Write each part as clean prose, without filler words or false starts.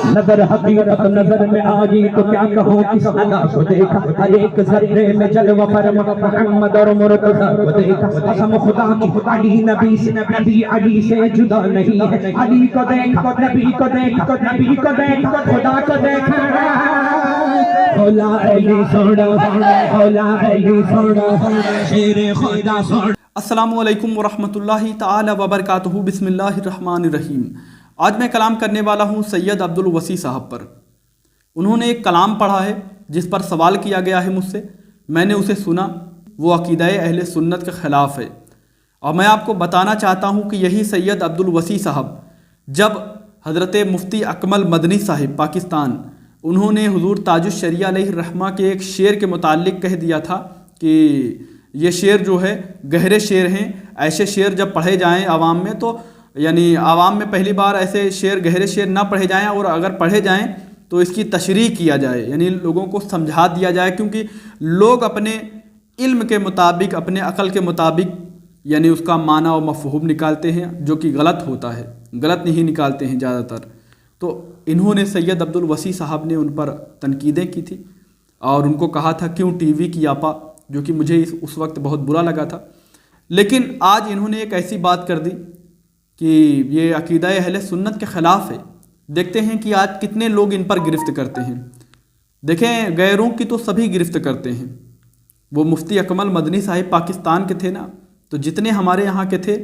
نظر حقیقت نظر میں آئی تو کیا کہوں کس ادا کو دیکھا، ہر ایک ذرے میں جلوہ فرما محمد اور مرتضیٰ کو دیکھا، قسم خدا کی علی نبی سے نبی علی سے جدا نہیں ہے، علی کو دیکھا نبی کو دیکھا نبی کو دیکھا خدا کو دیکھا، اولا علی سوڑا اولا علی سوڑا شیر خدا سوڑا۔ السلام علیکم ورحمۃ اللہ تعالی وبرکاتہ۔ بسم اللہ الرحمن الرحیم۔ آج میں کلام کرنے والا ہوں سید عبدالوسیع صاحب پر۔ انہوں نے ایک کلام پڑھا ہے جس پر سوال کیا گیا ہے مجھ سے، میں نے اسے سنا، وہ عقیدہ اہل سنت کے خلاف ہے، اور میں آپ کو بتانا چاہتا ہوں کہ یہی سید عبدالوسیع صاحب جب حضرت مفتی اکمل مدنی صاحب پاکستان، انہوں نے حضور تاج الشریعہ علیہ الرحمہ کے ایک شعر کے متعلق کہہ دیا تھا کہ یہ شعر جو ہے گہرے شعر ہیں، ایسے شعر جب پڑھے جائیں عوام میں تو یعنی عوام میں پہلی بار ایسے شعر گہرے شعر نہ پڑھے جائیں، اور اگر پڑھے جائیں تو اس کی تشریح کیا جائے، یعنی لوگوں کو سمجھا دیا جائے، کیونکہ لوگ اپنے علم کے مطابق اپنے عقل کے مطابق یعنی اس کا معنی و مفہوم نکالتے ہیں، جو کہ غلط ہوتا ہے، غلط نہیں نکالتے ہیں زیادہ تر۔ تو انہوں نے سید عبدالوسیع صاحب نے ان پر تنقیدیں کی تھی اور ان کو کہا تھا کیوں ٹی وی کی آپا، جو کہ مجھے اس وقت بہت برا لگا تھا، لیکن آج انہوں نے ایک ایسی بات کر دی کہ یہ عقیدہ اہل سنت کے خلاف ہے۔ دیکھتے ہیں کہ آج کتنے لوگ ان پر گرفت کرتے ہیں۔ دیکھیں غیروں کی تو سبھی گرفت کرتے ہیں، وہ مفتی اکمل مدنی صاحب پاکستان کے تھے نا، تو جتنے ہمارے یہاں کے تھے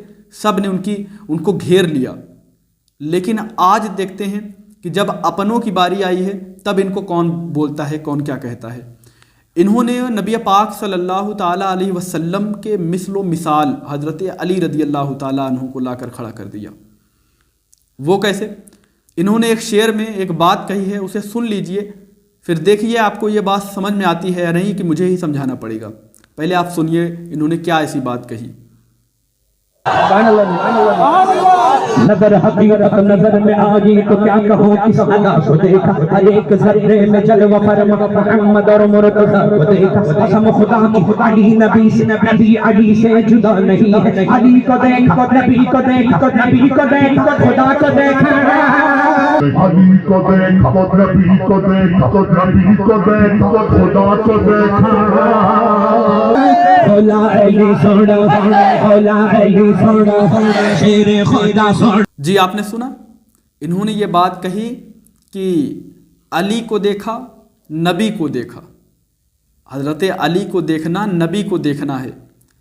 سب نے ان کو گھیر لیا، لیکن آج دیکھتے ہیں کہ جب اپنوں کی باری آئی ہے تب ان کو کون بولتا ہے، کون کیا کہتا ہے۔ انہوں نے نبی پاک صلی اللہ تعالیٰ علیہ وسلم کے مثل و مثال حضرت علی رضی اللہ تعالیٰ عنہ کو لا کر کھڑا کر دیا۔ وہ کیسے؟ انہوں نے ایک شعر میں ایک بات کہی ہے، اسے سن لیجئے، پھر دیکھیے آپ کو یہ بات سمجھ میں آتی ہے یا نہیں کہ مجھے ہی سمجھانا پڑے گا۔ پہلے آپ سنیے انہوں نے کیا ایسی بات کہی۔ نظر حقیقت نظر میں آئی تو کیا کہوں کس ادا کو دیکھا، ہر ایک ذرے میں جلوہ فرما محمد اور مرتضیٰ کو دیکھا، قسم خدا کی علی نبی سے نبی علی سے جدا نہیں ہے، علی کو دیکھا نبی کو دیکھا نبی کو دیکھا خدا کو دیکھا، علی کو دیکھا نبی کو دیکھا نبی کو دیکھا خدا کو دیکھا، اولا علی سوڑا اولا علی سوڑا شیر خدا سوڑا۔ جی آپ نے سنا، انہوں نے یہ بات کہی کہ علی کو دیکھا نبی کو دیکھا، حضرت علی کو دیکھنا نبی کو دیکھنا ہے،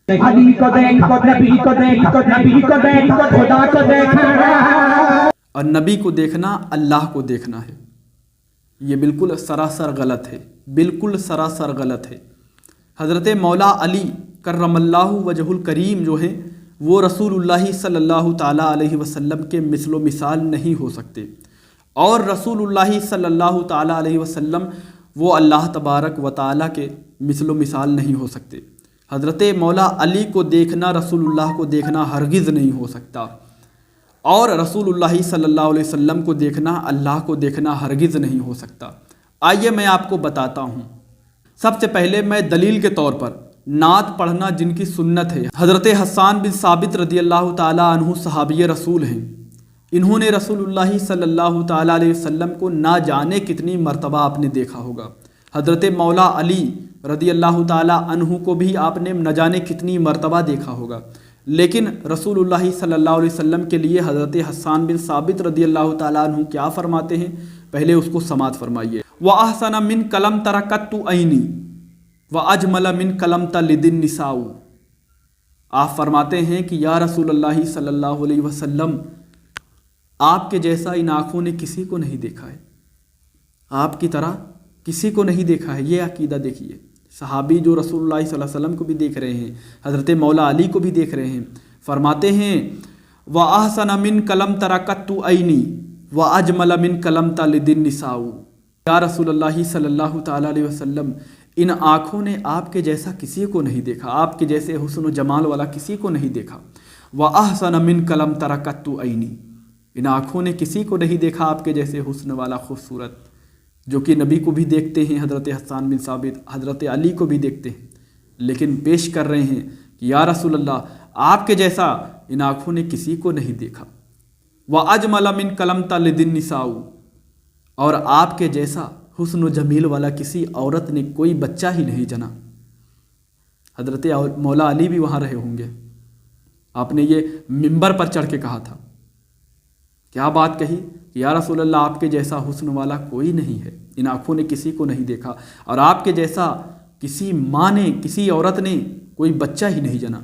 علی کو دیکھا نبی کو دیکھا نبی کو دیکھا خدا کو دیکھا، اور نبی کو دیکھنا اللہ کو دیکھنا ہے۔ یہ بالکل سراسر غلط ہے، بالکل سراسر غلط ہے۔ حضرت مولا علی کرم اللہ وجہ الکریم جو ہیں وہ رسول اللہ صلی اللہ تعالیٰ علیہ وسلم کے مثل و مثال نہیں ہو سکتے، اور رسول اللہ صلی اللہ تعالیٰ علیہ وسلم وہ اللہ تبارک و تعالیٰ کے مثل و مثال نہیں ہو سکتے۔ حضرت مولا علی کو دیکھنا رسول اللہ کو دیکھنا ہرگز نہیں ہو سکتا، اور رسول اللہ صلی اللہ علیہ وسلم کو دیکھنا اللہ کو دیکھنا ہرگز نہیں ہو سکتا۔ آئیے میں آپ کو بتاتا ہوں۔ سب سے پہلے میں دلیل کے طور پر نعت پڑھنا جن کی سنت ہے، حضرت حسان بن ثابت رضی اللہ تعالیٰ عنہ صحابی رسول ہیں، انہوں نے رسول اللہ صلی اللہ تعالیٰ علیہ وسلم کو نہ جانے کتنی مرتبہ آپ نے دیکھا ہوگا۔ حضرت مولا علی رضی اللہ تعالیٰ عنہ کو بھی آپ نے نہ جانے کتنی مرتبہ دیکھا ہوگا، لیکن رسول اللہ صلی اللہ علیہ وسلم کے لیے حضرت حسان بن ثابت رضی اللہ تعالیٰ عنہ کیا فرماتے ہیں، پہلے اس کو سماعت فرمائیے۔ وَأَحْسَنَ مِنْ كَلَمْ تَرَكَتُّ عَيْنِي وَأَجْمَلَ مِنْ كَلَمْ تَلِدِ النِّسَاءُ۔ آپ فرماتے ہیں کہ یا رسول اللہ صلی اللہ علیہ وسلم، آپ کے جیسا ان آنکھوں نے کسی کو نہیں دیکھا ہے، آپ کی طرح کسی کو نہیں دیکھا ہے۔ یہ عقیدہ دیکھیے، صحابی جو رسول اللہ صلی اللہ علیہ وسلم کو بھی دیکھ رہے ہیں، حضرت مولا علی کو بھی دیکھ رہے ہیں، فرماتے ہیں وَأَحْسَنَ مِنْ كَلَمْ تَرَكَتُّ عَيْنِي وَأَجْمَلَ مِنْ كَلَمْ تَلِدِ النِّسَاءُ۔ یا رسول اللہ صلی اللہ تعالیٰ علیہ وسلم، ان آنکھوں نے آپ کے جیسا کسی کو نہیں دیکھا، آپ کے جیسے حسن و جمال والا کسی کو نہیں دیکھا۔ وَأَحْسَنَ مِنْ كَلَمْ تَرَكَتُّ عَيْنِي، ان آنکھوں نے کسی کو نہیں دیکھا آپ کے جیسے حسن والا خوبصورت، جو کہ نبی کو بھی دیکھتے ہیں، حضرت حسان بن ثابت حضرت علی کو بھی دیکھتے ہیں، لیکن پیش کر رہے ہیں کہ یا رسول اللہ، آپ کے جیسا ان آنکھوں نے کسی کو نہیں دیکھا۔ وَأَجْمَلَ مِنْ كَلَمْتَ لِدِ النِّسَاءُ، اور آپ کے جیسا حسن و جمیل والا کسی عورت نے کوئی بچہ ہی نہیں جنا۔ حضرت مولا علی بھی وہاں رہے ہوں گے، آپ نے یہ منبر پر چڑھ کے کہا تھا، کیا بات کہی کہ یا رسول اللہ آپ کے جیسا حسن والا کوئی نہیں ہے، ان آنکھوں نے کسی کو نہیں دیکھا، اور آپ کے جیسا کسی ماں نے، کسی عورت نے کوئی بچہ ہی نہیں جنا۔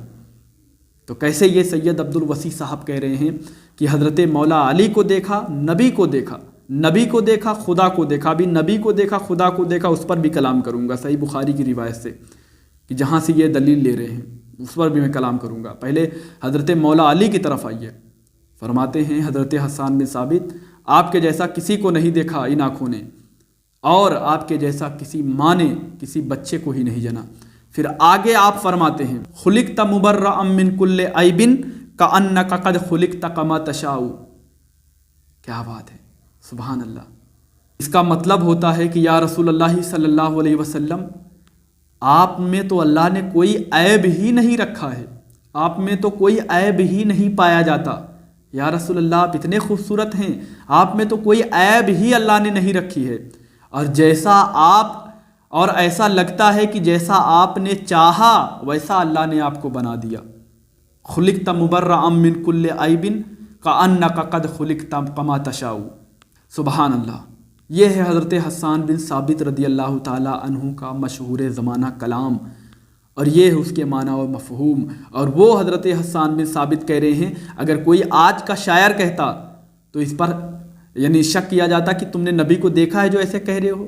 تو کیسے یہ سید عبد الوسی صاحب کہہ رہے ہیں کہ حضرت مولا علی کو دیکھا، نبی کو دیکھا، نبی کو دیکھا، خدا کو دیکھا۔ ابھی نبی کو دیکھا، خدا کو دیکھا، اس پر بھی کلام کروں گا صحیح بخاری کی روایت سے، کہ جہاں سے یہ دلیل لے رہے ہیں اس پر بھی میں کلام کروں گا۔ پہلے حضرت مولا علی کی طرف آئیے۔ فرماتے ہیں حضرت حسان بن ثابت، آپ کے جیسا کسی کو نہیں دیکھا ان آنکھوں نے، اور آپ کے جیسا کسی ماں نے کسی بچے کو ہی نہیں جنا۔ پھر آگے آپ فرماتے ہیں خلقت مبرأ من کل عیب کأنک قد خلقت کما تشاء۔ کیا بات ہے، سبحان اللہ۔ اس کا مطلب ہوتا ہے کہ یا رسول اللہ صلی اللہ علیہ وسلم، آپ میں تو اللہ نے کوئی عیب ہی نہیں رکھا ہے، آپ میں تو کوئی عیب ہی نہیں پایا جاتا۔ یا رسول اللہ آپ اتنے خوبصورت ہیں، آپ میں تو کوئی عیب ہی اللہ نے نہیں رکھی ہے، اور جیسا آپ، اور ایسا لگتا ہے کہ جیسا آپ نے چاہا ویسا اللہ نے آپ کو بنا دیا۔ خلقت مبرأ من کل عیب کأنک قد خلقت کما تشاء۔ سبحان اللہ۔ یہ ہے حضرت حسان بن ثابت رضی اللہ تعالی عنہ کا مشہور زمانہ کلام، اور یہ ہے اس کے معنی و مفہوم۔ اور وہ حضرت حسان بن ثابت کہہ رہے ہیں، اگر کوئی آج کا شاعر کہتا تو اس پر یعنی شک کیا جاتا کہ تم نے نبی کو دیکھا ہے جو ایسے کہہ رہے ہو۔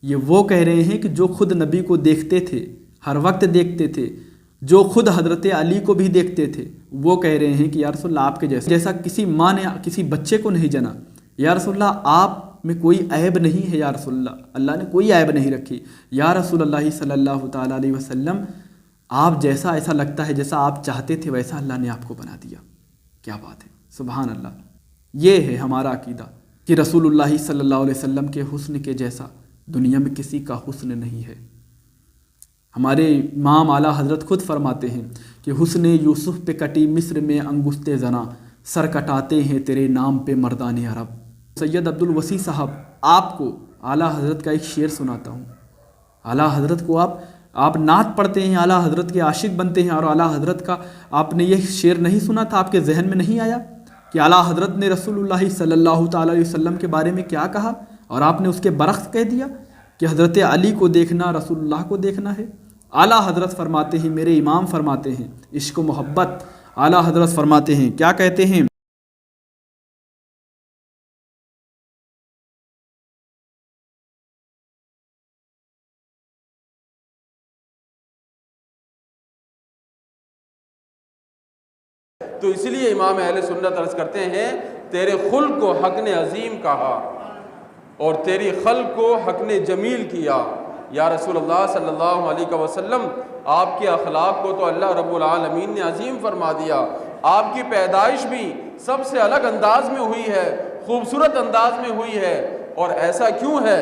یہ وہ کہہ رہے ہیں کہ جو خود نبی کو دیکھتے تھے، ہر وقت دیکھتے تھے، جو خود حضرت علی کو بھی دیکھتے تھے، وہ کہہ رہے ہیں کہ یا رسول اللہ آپ کے جیسا کسی ماں نے کسی بچے کو نہیں جنا۔ یا رسول اللہ آپ میں کوئی عیب نہیں ہے، یا رسول اللہ اللہ نے کوئی عیب نہیں رکھی۔ یا رسول اللہ صلی اللہ تعالیٰ علیہ وسلم، آپ جیسا ایسا لگتا ہے جیسا آپ چاہتے تھے ویسا اللہ نے آپ کو بنا دیا۔ کیا بات ہے، سبحان اللہ۔ یہ ہے ہمارا عقیدہ کہ رسول اللہ صلی اللہ علیہ وسلم کے حسن کے جیسا دنیا میں کسی کا حسن نہیں ہے۔ ہمارے امام اعلیٰ حضرت خود فرماتے ہیں کہ حسن یوسف پہ کٹی مصر میں انگشت زنا، سر کٹاتے ہیں تیرے نام پہ مردان عرب۔ سید عبد الوسی صاحب، آپ کو اعلیٰ حضرت کا ایک شعر سناتا ہوں۔ اعلیٰ حضرت کو آپ نعت پڑھتے ہیں، اعلیٰ حضرت کے عاشق بنتے ہیں، اور اعلیٰ حضرت کا آپ نے یہ شعر نہیں سنا تھا، آپ کے ذہن میں نہیں آیا کہ اعلیٰ حضرت نے رسول اللہ صلی اللہ تعالیٰ علیہ وسلم کے بارے میں کیا کہا، اور آپ نے اس کے برعکس کہہ دیا کہ حضرت علی کو دیکھنا رسول اللہ کو دیکھنا ہے۔ اعلیٰ حضرت فرماتے ہیں، میرے امام فرماتے ہیں، عشق و محبت، اعلیٰ حضرت فرماتے ہیں، کیا کہتے ہیں؟ تو اس لیے امام اہل سنت عرض کرتے ہیں، تیرے خلق کو حق نے عظیم کہا اور تیری خلق کو حق نے جمیل کیا۔ یا رسول اللہ صلی اللہ علیہ وسلم، آپ کے اخلاق کو تو اللہ رب العالمین نے عظیم فرما دیا۔ آپ کی پیدائش بھی سب سے الگ انداز میں ہوئی ہے، خوبصورت انداز میں ہوئی ہے، اور ایسا کیوں ہے؟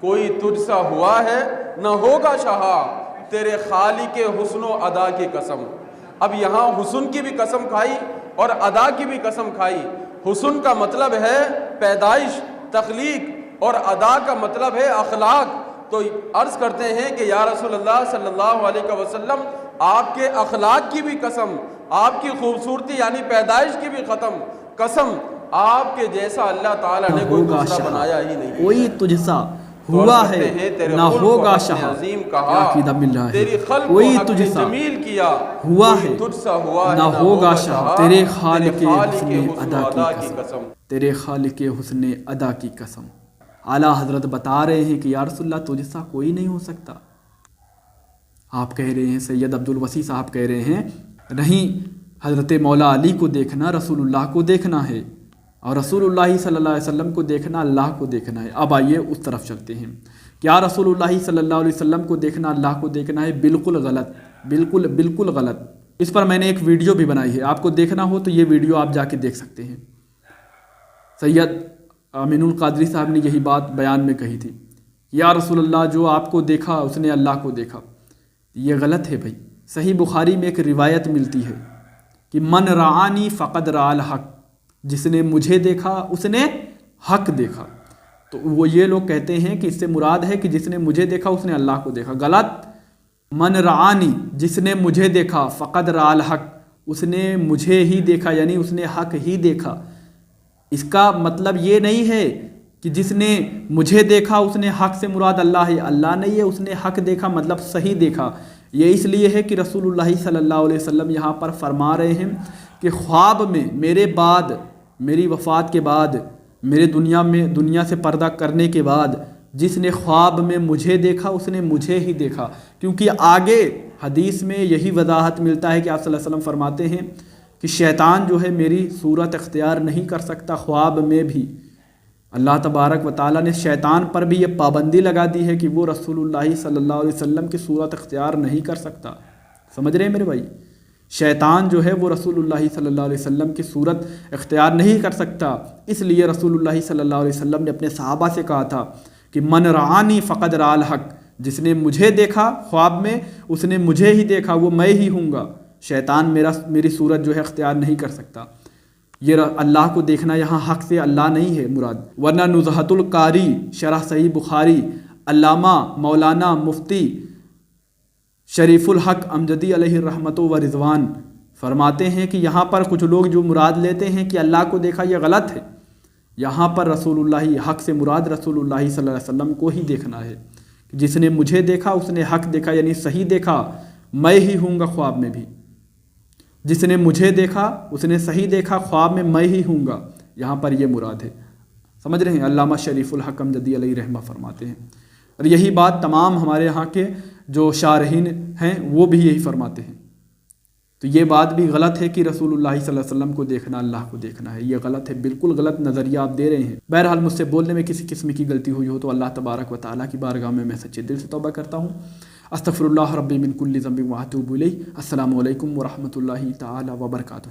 کوئی تجھ سا ہوا ہے نہ ہوگا شہا، تیرے خالق حسن و ادا کی قسم۔ اب یہاں حسن کی بھی قسم کھائی اور ادا کی بھی قسم کھائی۔ حسن کا مطلب ہے پیدائش، تخلیق، اور ادا کا مطلب ہے اخلاق۔ تو عرض کرتے ہیں کہ یا رسول اللہ صلی اللہ علیہ وسلم، آپ کے اخلاق کی بھی قسم، آپ کی خوبصورتی یعنی پیدائش کی بھی قسم، آپ کے جیسا اللہ تعالیٰ نے کوئی دوسرا بنایا ہی نہیں۔ کوئی تجھ سا ہوا ہے نہ ہوگا شاہ، عظیم کہا، عقیدہ باللہ تیری خلق کوئی کو حق تجھ نے سا جمیل کیا، ہوا ہے تجھ سا ہوا نہ ہوگا شاہ، تیرے خالق حسن حسن ادا کی قسم، تیرے خالق حسن ادا کی قسم۔ اعلیٰ حضرت بتا رہے ہیں کہ یا رسول اللہ تجھ سا کوئی نہیں ہو سکتا۔ آپ کہہ رہے ہیں، سید عبد الوسی صاحب کہہ رہے ہیں، نہیں، حضرت مولا علی کو دیکھنا رسول اللہ کو دیکھنا ہے، اور رسول اللہ صلی اللہ علیہ وسلم کو دیکھنا اللہ کو دیکھنا ہے۔ اب آئیے اس طرف چلتے ہیں۔ کیا رسول اللہ صلی اللہ علیہ وسلم کو دیکھنا اللہ کو دیکھنا ہے؟ بالکل غلط، بالکل غلط۔ اس پر میں نے ایک ویڈیو بھی بنائی ہے، آپ کو دیکھنا ہو تو یہ ویڈیو آپ جا کے دیکھ سکتے ہیں۔ سید امین القادری صاحب نے یہی بات بیان میں کہی تھی، یا رسول اللہ جو آپ کو دیکھا اس نے اللہ کو دیکھا۔ یہ غلط ہے بھائی۔ صحیح بخاری میں ایک روایت ملتی ہے کہ من رعانی فقد رأى الحق، جس نے مجھے دیکھا اس نے حق دیکھا۔ تو وہ یہ لوگ کہتے ہیں کہ اس سے مراد ہے کہ جس نے مجھے دیکھا اس نے اللہ کو دیکھا، غلط۔ من رعانی، جس نے مجھے دیکھا، فقد رأى الحق، اس نے مجھے ہی دیکھا، یعنی اس نے حق ہی دیکھا۔ اس کا مطلب یہ نہیں ہے کہ جس نے مجھے دیکھا اس نے حق سے مراد اللہ ہے، اللہ نہیں ہے، اس نے حق دیکھا مطلب صحیح دیکھا۔ یہ اس لیے ہے کہ رسول اللہ صلی اللہ علیہ وسلم یہاں پر فرما رہے ہیں کہ خواب میں میرے بعد، میری وفات کے بعد، میرے دنیا سے پردہ کرنے کے بعد جس نے خواب میں مجھے دیکھا اس نے مجھے ہی دیکھا، کیونکہ آگے حدیث میں یہی وضاحت ملتا ہے کہ آپ صلی اللہ علیہ وسلم فرماتے ہیں کہ شیطان جو ہے میری صورت اختیار نہیں کر سکتا خواب میں بھی۔ اللہ تبارک و تعالیٰ نے شیطان پر بھی یہ پابندی لگا دی ہے کہ وہ رسول اللہ صلی اللہ علیہ وسلم کی صورت اختیار نہیں کر سکتا۔ سمجھ رہے ہیں میرے بھائی؟ شیطان جو ہے وہ رسول اللہ صلی اللہ علیہ وسلم کی صورت اختیار نہیں کر سکتا، اس لیے رسول اللہ صلی اللہ علیہ وسلم نے اپنے صحابہ سے کہا تھا کہ من رعانی فقد رأى الحق، جس نے مجھے دیکھا خواب میں اس نے مجھے ہی دیکھا، وہ میں ہی ہوں گا، شیطان میری صورت جو ہے اختیار نہیں کر سکتا۔ یہ اللہ کو دیکھنا یہاں حق سے اللہ نہیں ہے مراد، ورنہ نزہۃ القاری شرح صحیح بخاری علامہ مولانا مفتی شریف الحق امجدی علیہ الرحمت و رضوان فرماتے ہیں کہ یہاں پر کچھ لوگ جو مراد لیتے ہیں کہ اللہ کو دیکھا، یہ غلط ہے۔ یہاں پر رسول اللہ حق سے مراد رسول اللہ صلی اللہ علیہ وسلم کو ہی دیکھنا ہے۔ جس نے مجھے دیکھا اس نے حق دیکھا، یعنی صحیح دیکھا، میں ہی ہوں گا خواب میں بھی۔ جس نے مجھے دیکھا اس نے صحیح دیکھا، خواب میں ہی ہوں گا، یہاں پر یہ مراد ہے۔ سمجھ رہے ہیں؟ علامہ شریف الحق امجدی علیہ رحمہ فرماتے ہیں، اور یہی بات تمام ہمارے یہاں کے جو شارحین ہیں وہ بھی یہی فرماتے ہیں۔ تو یہ بات بھی غلط ہے کہ رسول اللہ صلی اللہ علیہ وسلم کو دیکھنا اللہ کو دیکھنا ہے، یہ غلط ہے، بالکل غلط نظریہ آپ دے رہے ہیں۔ بہرحال مجھ سے بولنے میں کسی قسم کی غلطی ہوئی ہو تو اللہ تبارک و تعالیٰ کی بارگاہ میں سچے دل سے توبہ کرتا ہوں۔ استغفر اللہ ربی من کل ذنب واتوب الیہ۔ السلام علیکم ورحمۃ اللہ تعالیٰ وبرکاتہ۔